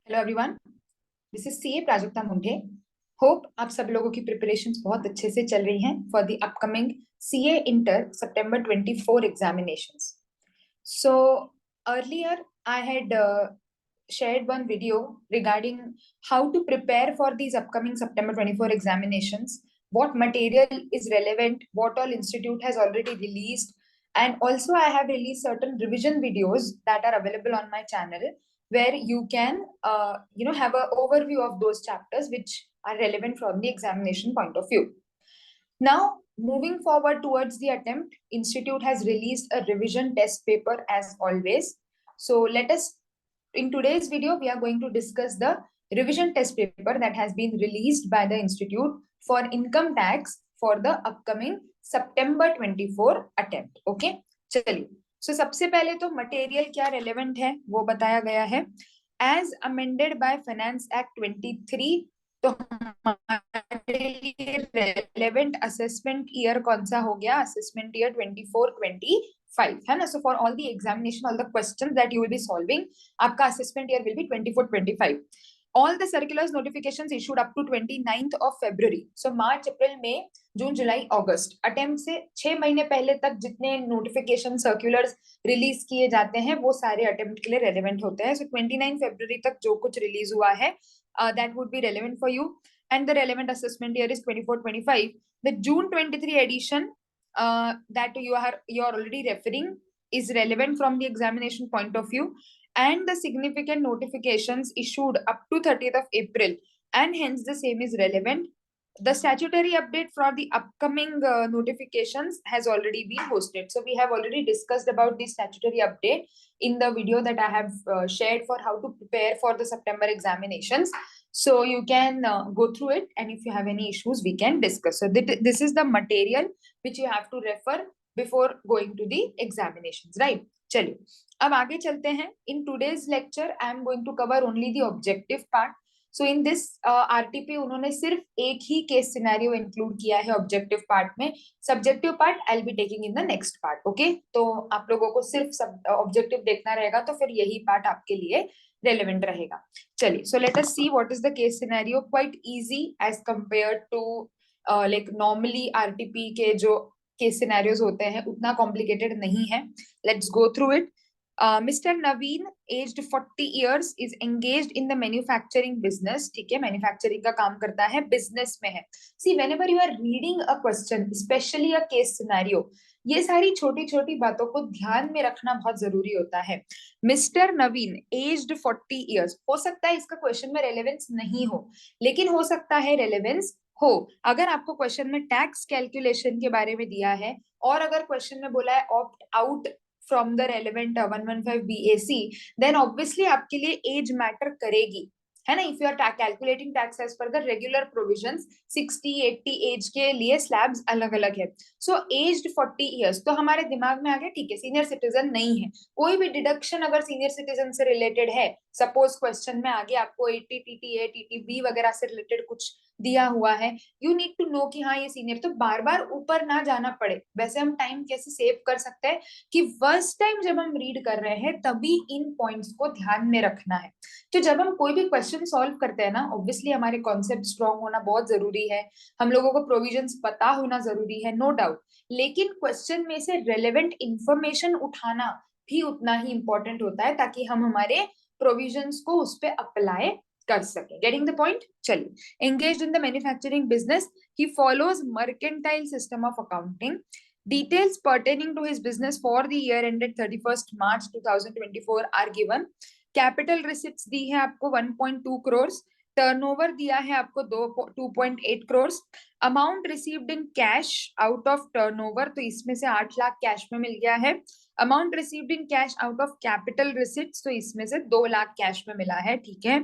Hello everyone, this is CA Prajakta Munde. Hope आप सब लोगों की प्रिपरेशंस बहुत अच्छे से चल रही हैं for the upcoming CA inter September 24 examinations. So earlier I had shared one video regarding how to prepare for these upcoming September 24 examinations, what material is relevant, what all institute has already released, and also I have released certain revision videos that are available on my channel where you can have an overview of those chapters which are relevant from the examination point of view. Now, moving forward towards the attempt, Institute has released a revision test paper as always. So let us, in today's video, we are going to discuss the revision test paper that has been released by the Institute for income tax for the upcoming September 24 attempt. Okay, चलिए. So सबसे पहले तो material क्या relevant है वो बताया गया है. As amended by finance act 23, तो हमारे लिए रेलेवेंट असेसमेंट ईयर कौन सा हो गया? असेसमेंट ईयर 24-25 है ना. So for all the examination, all the questions that you will be solving, आपका assessment year will be 24-25. All the circulars notifications issued up to 29th of February. So March, April, May, June, July, August, attempt से 6 महीने पहले तक जितने notification circulars release किए जाते हैं वो सारे अटेम्प्ट के लिए रेलेवेंट होते हैं. सो 29 फरवरी तक जो कुछ रिलीज हुआ है that would be relevant for you, and the relevant assessment year is 24-25. The June 23 edition that you are already referring is relevant from the examination point of view, and the significant notifications issued up to 30th of April, and hence the same is relevant. The statutory update for the upcoming notifications has already been posted. So we have already discussed about the statutory update in the video that I have shared for how to prepare for the September examinations. So you can go through it, and if you have any issues, we can discuss. So this is the material which you have to refer before going to the examinations, right? चलिए अब आगे चलते हैं. In today's lecture, I am going to cover only the objective part. So in this RTP उन्होंने सिर्फ एक ही case scenario include किया है ऑब्जेक्टिव पार्ट में. Subjective part I will be taking in the next part. Okay, तो आप लोगों को सिर्फ सब ऑब्जेक्टिव देखना रहेगा, तो फिर यही पार्ट आपके लिए रेलेवेंट रहेगा. चलिए, so let us see what is the case scenario. Quite easy as compare to like normally RTP के जो केस सिनेरियोज होते हैं उतना कॉम्प्लिकेटेड नहीं है. Let's go through it. Mr. Naveen, aged 40 years, is engaged in the manufacturing business. ठीक है, manufacturing का काम करता है, बिजनेस में है. See, whenever you are reading a question, especially a case scenario, ये सारी छोटी छोटी बातों को ध्यान में रखना बहुत जरूरी होता है. मिस्टर नवीन एज्ड 40 इयर्स, हो सकता है इसका क्वेश्चन में रेलेवेंस नहीं हो, लेकिन हो सकता है रेलेवेंस हो. अगर आपको क्वेश्चन में टैक्स कैलकुलेशन के बारे में दिया है और अगर क्वेश्चन में बोला है opt out from the relevant 115 BAC, then obviously आपके लिए एज मैटर करेगी, है ना. If you are calculating tax as per the regular provisions, 60-80 age के लिए स्लैब्स अलग अलग है. सो एज्ड 40 इयर्स, तो हमारे दिमाग में आ गया ठीक है, सीनियर सिटीजन नहीं है. कोई भी डिडक्शन अगर सीनियर सिटीजन से रिलेटेड है, सपोज क्वेश्चन में आगे आपको 80 TTA TTB वगैरह से रिलेटेड कुछ दिया हुआ है, यू नीड टू नो कि हाँ ये सीनियर, तो बार बार ऊपर ना जाना पड़े. वैसे हम टाइम कैसे सेव कर सकते हैं कि फर्स्ट टाइम जब हम रीड कर रहे हैं तभी इन पॉइंट्स को ध्यान में रखना है. तो जब हम कोई भी क्वेश्चन सॉल्व करते हैं ना, ऑब्वियसली हमारे कॉन्सेप्ट स्ट्रॉन्ग होना बहुत जरूरी है, हम लोगों को प्रोविजंस पता होना जरूरी है, नो डाउट. लेकिन क्वेश्चन में से रेलेवेंट इंफॉर्मेशन उठाना भी उतना ही इंपॉर्टेंट होता है ताकि हम हमारे प्रोविजंस को उस पर अप्लाई कर सके. Getting the point. चलिए, engaged in the manufacturing business, he follows mercantile system of accounting. Details pertaining to his business for the year ended 31st March 2024 are given. Capital receipts दी है आपको 1.2 crores. Turnover दिया है आपको 2.8 crores. Amount received in cash out of turnover, तो इसमें से 8 lakh cash में मिल गया है. Amount received in cash out of capital receipts, तो इसमें से 2 लाख कैश में मिला है. ठीक है.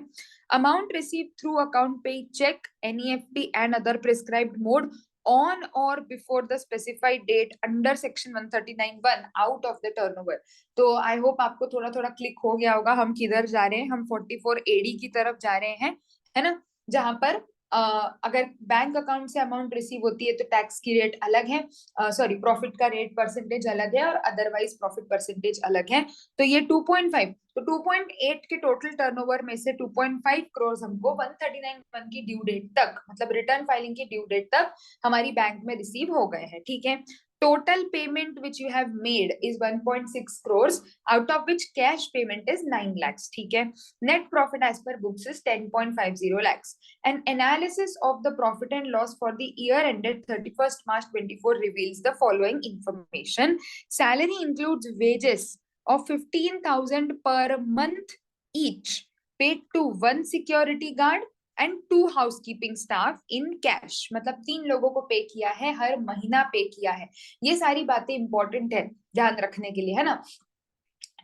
Amount received through account payee cheque, NEFT and other prescribed mode on or before the specified date under section 139(1) out of the turnover. तो I hope आपको थोड़ा थोड़ा क्लिक हो गया होगा हम किधर जा रहे हैं. हम 44 AD की तरफ जा रहे हैं, है ना, जहां पर अगर बैंक अकाउंट से अमाउंट रिसीव होती है तो टैक्स की रेट अलग है, सॉरी प्रॉफिट का रेट परसेंटेज अलग है, और अदरवाइज प्रॉफिट परसेंटेज अलग है। तो ये 2.5, तो 2.8 के टोटल टर्नओवर में से 2.5 करोड़ हमको 139 की ड्यू डेट तक, मतलब रिटर्न फाइलिंग की ड्यू डेट तक हमारी बैंक में रिसीव हो गए हैं। ठीक है, total payment which you have made is 1.6 crores, out of which cash payment is 9 lakhs. ठीक है, net profit as per books is 10.50 lakhs. An analysis of the profit and loss for the year ended 31st March 24 reveals the following information. Salary includes wages of 15,000 per month each, paid to one security guard and 2 housekeeping staff in cash, मतलब 3 लोगों को पे किया है, हर महीना पे किया है। ये सारी बातें इंपॉर्टेंट है ध्यान रखने के लिए, है ना।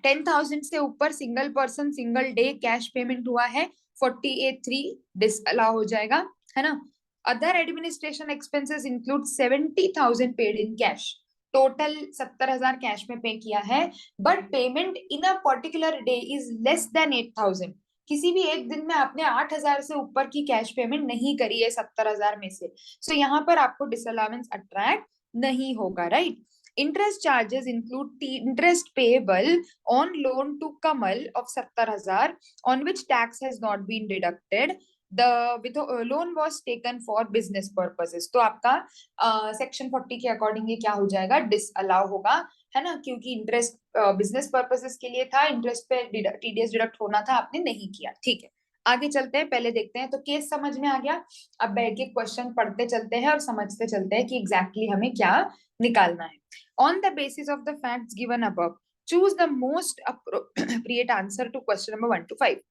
10,000 से ऊपर single person single day cash payment हुआ है, 48(3) डिसअलाउ हो जाएगा, है ना। Other administration expenses include 70,000 paid in cash, total 70,000 cash में पे किया है, but payment in a particular day is less than 8,000। किसी भी एक दिन में आपने 8,000 से ऊपर की कैश पेमेंट नहीं करी है 70,000 में से, सो यहाँ पर आपको डिसअलाउंस अट्रैक्ट नहीं होगा, right. Interest charges include interest payable on loan to Kamal of 70,000 on which tax has not been deducted. The loan was taken for business purposes. तो आपका सेक्शन 40 के अकॉर्डिंग ये क्या हो जाएगा, डिसअलाउ होगा, है ना, क्योंकि इंटरेस्ट बिजनेस पर्पसेस के लिए था, इंटरेस्ट पे टीडीएस डिडक्ट होना था, आपने नहीं किया। ठीक है, आगे चलते हैं, पहले देखते हैं। तो केस समझ में आ गया, अब बैठ के क्वेश्चन पढ़ते चलते हैं और समझते चलते हैं कि एग्जैक्टली हमें क्या निकालना है। On the basis of the facts given above, choose the most appropriate answer to question number 1 to 5.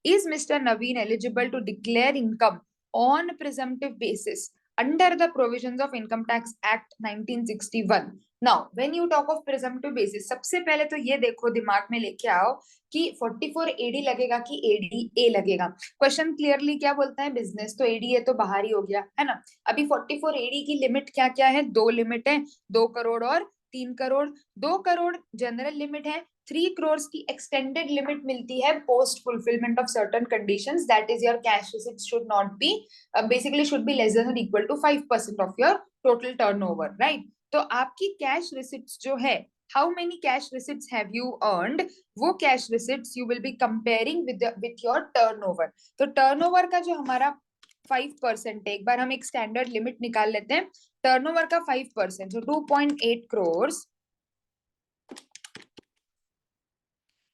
Is Mr. Naveen eligible to declare income on presumptive basis under the provisions of Income Tax Act 1961? Now, when you talk of presumptive basis, सबसे पहले तो ये देखो, दिमाग में लेके आओ कि 44 AD लगेगा कि ADA लगेगा। क्वेश्चन क्लियरली क्या बोलता है, बिजनेस, तो ADA तो बाहर ही हो गया, है ना। अभी 44 AD की लिमिट क्या क्या है, 2 लिमिट है, 2 करोड़ और 3 करोड़। 2 करोड़ जनरल लिमिट है, 3 करोड़ की एक्सटेंडेड लिमिट मिलती है post fulfilment of certain conditions, that is your cash receipts should not be, basically should be less than और equal to 5% of your total turnover, right. तो आपकी कैश रिसिप्ट्स जो है, how many cash receipts have you earned, वो cash receipts you will be comparing with your turnover. तो turnover का जो हमारा 5% है, एक बार हम एक स्टैंडर्ड लिमिट निकाल लेते हैं, टर्नओवर का 5%, so 2.8 crores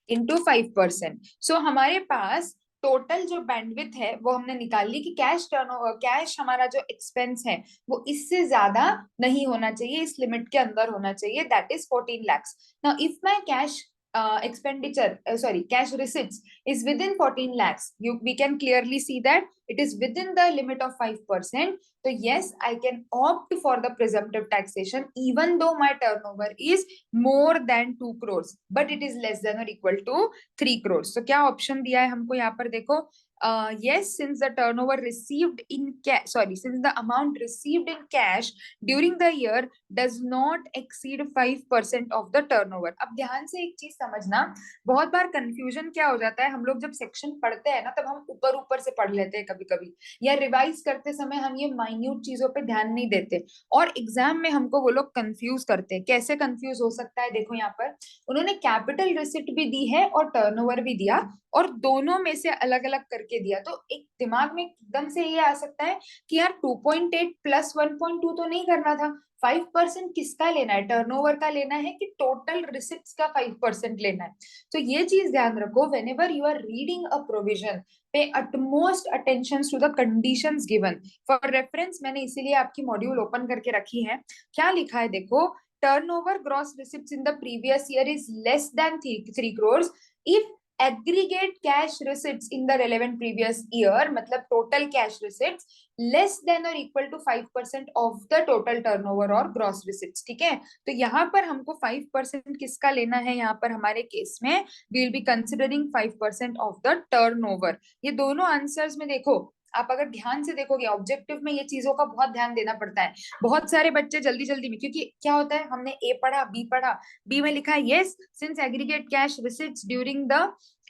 into 5%। सो हमारे पास टोटल जो बैंडविड्थ है वो हमने निकाल ली कि कैश टर्नओवर, कैश हमारा जो एक्सपेंस है वो इससे ज्यादा नहीं होना चाहिए, इस लिमिट के अंदर होना चाहिए, that is 14 lakhs। Now if my cash cash receipts is within 14 lakhs, we can clearly see that it is within the limit of 5%. So yes, I can opt for the presumptive taxation even though my turnover is more than 2 crores, but it is less than or equal to 3 crores. So क्या option दिया है हमको यहाँ पर देखो, yes, since the turnover received in cash, since the amount received in cash during the year does not exceed 5% of the turnover। अब ध्यान से एक चीज समझना, बहुत बार कंफ्यूजन क्या हो जाता है, हम लोग जब सेक्शन पढ़ते हैं ना, तब हम ऊपर ऊपर से पढ़ लेते हैं कभी कभी, या रिवाइज करते समय हम ये माइन्यूट चीजों पे ध्यान नहीं देते, और एग्जाम में हमको वो लोग कंफ्यूज करते हैं। कैसे कंफ्यूज हो सकता है, देखो यहाँ पर उन्होंने कैपिटल रिसिप्ट भी दी है और टर्नओवर भी दिया, और दोनों में से अलग अलग करके दिया, तो एक दिमाग में एकदम से ये आ सकता है कि यार 2.8 प्लस 1.2 तो नहीं करना था, 5% किसका लेना है, टर्नओवर का लेना है कि टोटल रिसिप्ट्स का 5% लेना है। तो ये चीज ध्यान रखो, whenever you are reading a provision, pay utmost attention to the conditions given। for reference मैंने इसीलिए आपकी मॉड्यूल ओपन करके रखी है, क्या लिखा है देखो, turnover gross receipts in the previous year is less than 3 crores if aggregate cash receipts in the relevant previous year, मतलब total cash receipts less than or equal to 5% of the total turnover और gross receipts। ठीक है, तो यहाँ पर हमको 5% किसका लेना है, यहाँ पर हमारे केस में we will be considering 5% of the turnover। ये दोनों आंसर्स में देखो, आप अगर ध्यान से देखोगे ऑब्जेक्टिव में ये चीजों का बहुत ध्यान देना पड़ता है। बहुत सारे बच्चे जल्दी जल्दी में, क्योंकि क्या होता है, हमने ए पढ़ा, बी पढ़ा, बी में लिखा है yes since aggregate cash receipts during the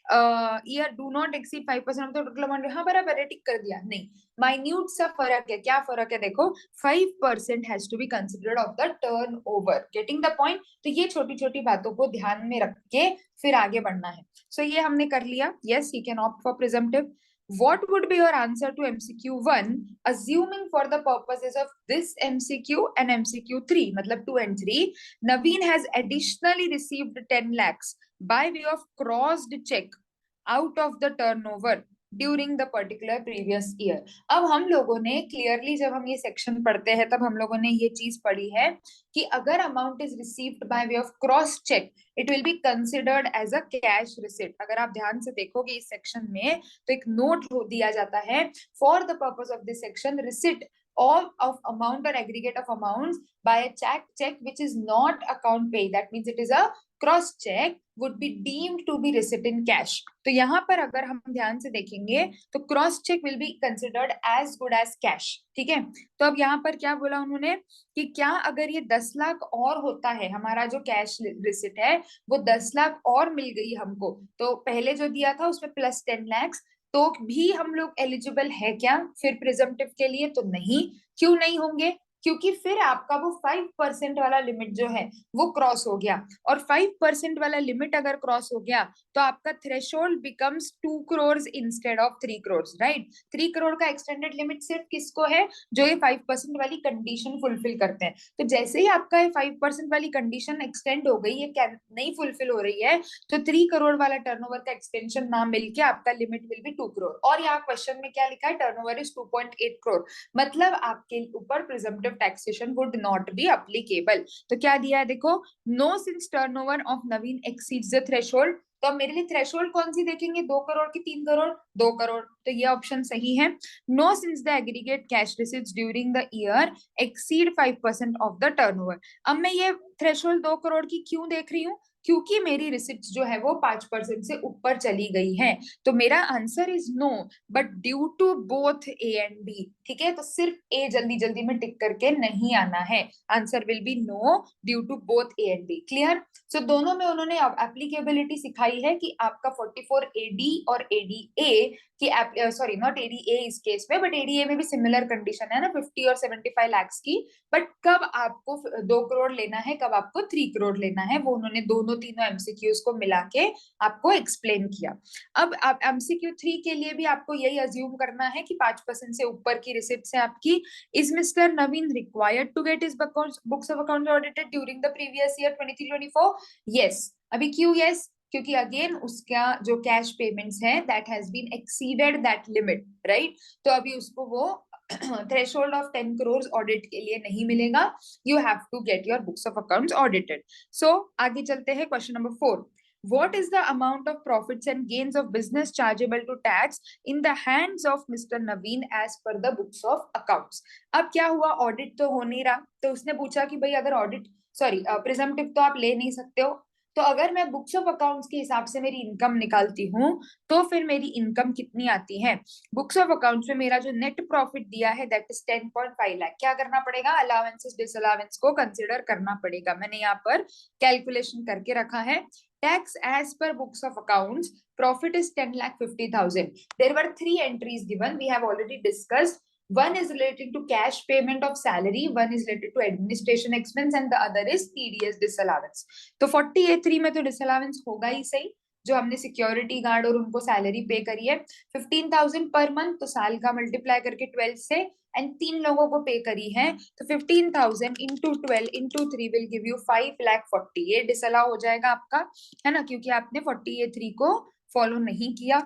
year do not exceed 5% of the total amount. हाँ बराबर है, टिक कर दिया। नहीं, माइन्यूट सा फर्क है। क्या फर्क है देखो, 5% has to be considered of the turn. Getting the point? तो ये छोटी छोटी बातों को ध्यान में रख के फिर आगे बढ़ना है। सो ये हमने कर लिया। Yes, you can opt for presumptive. What would be your answer to MCQ 1, assuming for the purposes of this MCQ and MCQ 3, मतलब 2 and 3, Naveen has additionally received 10 lakhs by way of crossed check out of the turnover during the particular previous year. अब हम लोगों ने clearly, जब हम ये section पढ़ते हैं तब हम लोगों ने ये चीज पढ़ी है कि अगर amount is received by way of cross cheque, it will be considered as a cash receipt. अगर आप ध्यान से देखोगे इस सेक्शन में तो एक नोट दिया जाता है, for the purpose of this section, receipt of amount or aggregate of amounts by a check which is not account pay, that means it is a cross check, would be deemed to be receipt in cash। तो यहाँ पर अगर हम ध्यान से देखेंगे तो cross cheque will be considered as good as cash. ठीक है, तो अब यहाँ पर क्या बोला उन्होंने कि क्या अगर ये 10 लाख और होता है, हमारा जो कैश रिसिट है वो 10 लाख और मिल गई हमको, तो पहले जो दिया था उसमें प्लस 10 लाख, तो भी हम लोग एलिजिबल है क्या फिर प्रिजम्पटिव के लिए? तो नहीं। क्यों नहीं होंगे? क्योंकि फिर आपका वो 5% वाला लिमिट जो है वो क्रॉस हो गया, और 5% वाला लिमिट अगर क्रॉस हो गया तो आपका threshold becomes 2 crore instead of 3 crore, right. 3 crore का एक्सटेंडेड लिमिट सिर्फ किसको है? जो ये 5% वाली कंडीशन फुलफिल करते हैं। तो जैसे ही आपका ये 5% वाली कंडीशन एक्सटेंड हो गई, ये नहीं फुलफिल हो रही है, तो 3 करोड़ वाला टर्नओवर का एक्सटेंशन ना मिलके आपका लिमिट विल बी 2 करोड़। और यहाँ क्वेश्चन में क्या लिखा है? टर्नओवर इज 2.8 करोड़, मतलब आपके ऊपर presumptive taxation would not be applicable. तो क्या दिया है देखो, no since turnover of Naveen exceeds the threshold. तो अब मेरे लिए थ्रेशोल्ड कौन सी देखेंगे? 2 करोड़ की 3 करोड़? 2 करोड़, तो ये ऑप्शन सही है। No since the aggregate cash receipts during the year exceed 5% of the turnover. अब मैं ये थ्रेशोल्ड 2 करोड़ की क्यों देख रही हूँ? क्योंकि मेरी रिसिप्ट जो है वो 5% से ऊपर चली गई है। तो मेरा answer is no, but due to both A and B. ठीक है, तो सिर्फ ए जल्दी जल्दी में टिक करके नहीं आना है, answer will be no due to both A and B. Clear? So दोनों में उन्होंने एप्लीकेबिलिटी सिखाई है कि आपका 44 एडी और एडीए की, सॉरी नॉट एडीए इस केस में, बट एडीए में भी सिमिलर कंडीशन है ना, 50 और 75 लाख की। बट कब आपको 2 करोड़ लेना है, कब आपको 3 करोड़ लेना है, वो उन्होंने दोनों तीनों एमसीक्यूज को मिला के आपको एक्सप्लेन किया। अब आप एमसीक्यू 3 के लिए भी आपको यही अज्यूम करना है कि 5% से ऊपर की रिसिप्ट है आपकी। Is Mister Naveen required to get his books of account audited during the previous year 23-24? Yes. अभी क्यों यस? क्योंकि अगेन उसका जो कैश पेमेंट्स है that has been exceeded that limit, right. तो अभी उसको वो थ्रेशोल्ड ऑफ 10 करोड़ ऑडिट के लिए नहीं मिलेगा। You have to get your books of accounts audited. So आगे चलते हैं, question number 4। What is the amount of profits and gains of business chargeable to tax in the hands of Mr. Naveen as per the books of accounts? अब क्या हुआ, audit तो हो नहीं रहा, तो उसने पूछा कि भाई अगर ऑडिट, सॉरी प्रिजम्पटिव तो आप ले नहीं सकते हो, तो अगर मैं बुक्स ऑफ अकाउंट्स के हिसाब से मेरी इनकम निकालती हूँ तो फिर मेरी इनकम कितनी आती है? बुक्स ऑफ अकाउंट्स में मेरा जो नेट प्रॉफिट दिया है दैट इज 10.5 लाख। क्या करना पड़ेगा? अलावेंसेस डिसअलावेंस को कंसिडर करना पड़ेगा। मैंने यहाँ पर कैलकुलेशन करके रखा है। Tax as per books of accounts, profit is 10,50,000. There were 3 entries given. We have already discussed. One is related to cash payment of salary, one is related to administration expense, and the other is TDS disallowance. तो 40A3 में तो disallowance होगा ही सही, जो हमने security guard और उनको salary पे करी है 15,000 पर मंथ, तो साल का मल्टीप्लाई करके 12 से, एंड 3 लोगों को पे करी है, तो 15,000 into 12 into 3 will give you 5,40,000। ये डिसअलाउ हो जाएगा आपका, है ना, क्योंकि आपने 40A3 को फॉलो नहीं किया।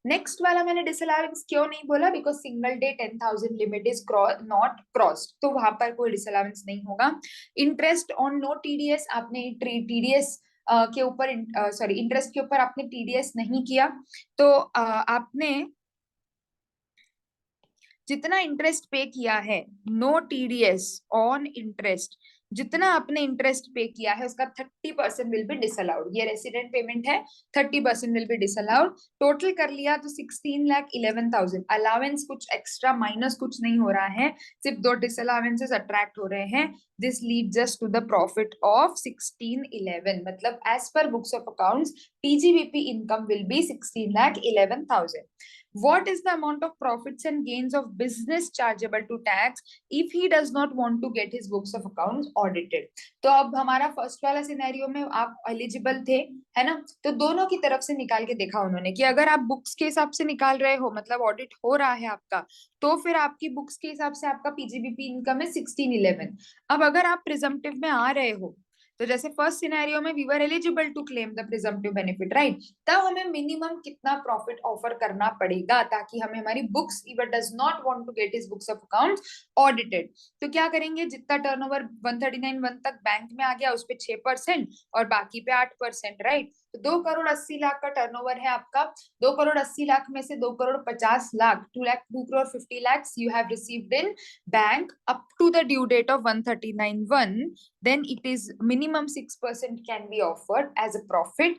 नेक्स्ट वाला मैंने डिसअलावेंस क्यों नहीं बोला? Because single day 10,000 limit is not crossed, तो वहां पर कोई डिसअलावेंस नहीं होगा। इंटरेस्ट ऑन नो टीडीएस, आपने टीडीएस के ऊपर, सॉरी इंटरेस्ट के ऊपर आपने टीडीएस नहीं किया, तो आपने जितना इंटरेस्ट पे किया है, नो टीडीएस ऑन इंटरेस्ट, जितना आपने इंटरेस्ट पे किया है उसका 30% विल बी डिसअलाउड। ये रेसिडेंट पेमेंट है, 30% विल बी डिसअलाउड। टोटल कर लिया तो 16,11,000। अलावेंस कुछ एक्स्ट्रा माइनस कुछ नहीं हो रहा है, सिर्फ 2 डिसअलावेंसेस अट्रैक्ट हो रहे हैं। This leads us to the profit of 1611। मतलब as per books of accounts PGBP income will be 16,11,000. What is the amount of profits and gains of business chargeable to tax if he does not want to get his books of accounts audited? तो अब हमारा first वाला scenario में आप eligible थे, है ना? तो दोनों की तरफ से निकाल के देखा उन्होंने कि अगर आप बुक्स के हिसाब से निकाल रहे हो, मतलब ऑडिट हो रहा है आपका, तो फिर आपकी बुक्स के हिसाब से आपका PGBP इनकम है 1611। अब अगर आप प्रिजम्पटिव में आ रहे हो, तो जैसे फर्स्ट सिनेरियो में we were eligible to claim the presumptive benefit, right? तब हमें मिनिमम कितना प्रॉफिट ऑफर करना पड़ेगा ताकि हमें हमारी books, even does not want to get his books of accounts audited. तो क्या करेंगे, जितना टर्नओवर 139 तक बैंक में आ गया उस पे 6% और बाकी पे 8%, राइट? तो 2,80,00,000 का टर्नओवर है आपका। 2,80,00,000 में से 2,50,00,000, 2,50,00,000 you have received in bank up to the due date of 139(1), then it is minimum 6% can be offered as a profit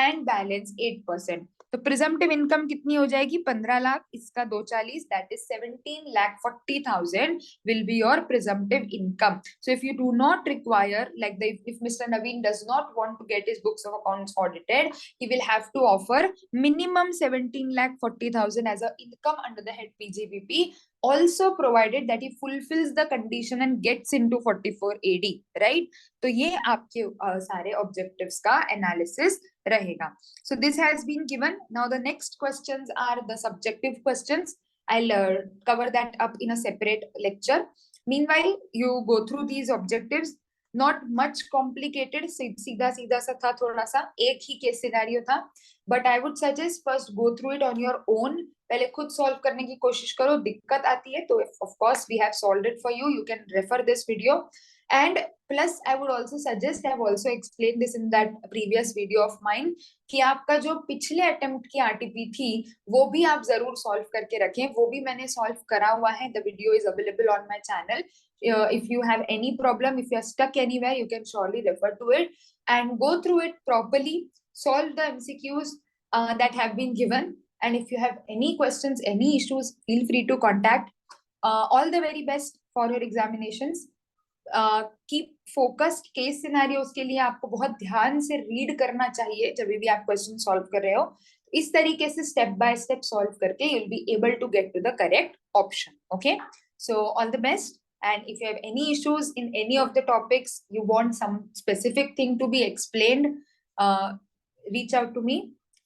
and balance 8%. तो प्रिजम्पटिव इनकम कितनी हो जाएगी, 15,00,000, इसका 240, that is 17,40,000 will be your presumptive income. So if you do not require, like if Mr. Naveen does not want to get his books of accounts audited, he will have to offer minimum 17,40,000 as a income under the head PGBP, also provided that he fulfills the condition and gets into 44AD, right? तो ये आपके सारे objectives का analysis रहेगा. So this has been given. Now the next questions are the subjective questions. I'll cover that up in a separate lecture. Meanwhile, you go through these objectives. Not much complicated, सीधा सीधा सा था, थोड़ा सा एक ही case scenario था, but I would suggest first go through it on your own. पहले खुद सॉल्व करने की कोशिश करो, दिक्कत आती है तो of course we have solved it for you. You can refer this video. And plus I would also suggest, I have also explained this in that previous video of mine, कि आपका जो पिछले अटेम्प्ट की RTP थी वो भी आप जरूर सॉल्व करके रखें, वो भी मैंने सॉल्व करा हुआ है. The video is available on my channel. If you have any problem, if you are stuck anywhere, you can surely refer to it and go through it properly, solve the MCQs that have been given. And if you have any questions, any issues, feel free to contact. All the very best for your examinations. Keep focused. Case scenarios के लिए आपको बहुत ध्यान से read करना चाहिए जब भी आप क्वेश्चन सॉल्व कर रहे हो. इस तरीके से स्टेप बाय स्टेप सॉल्व करके you will be able to get to the correct option. Okay, so all the best. And if you have any issues in any of the topics, you want some specific thing to be explained, reach out to me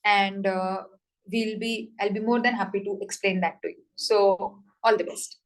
and I'll be more than happy to explain that to you. So all the best.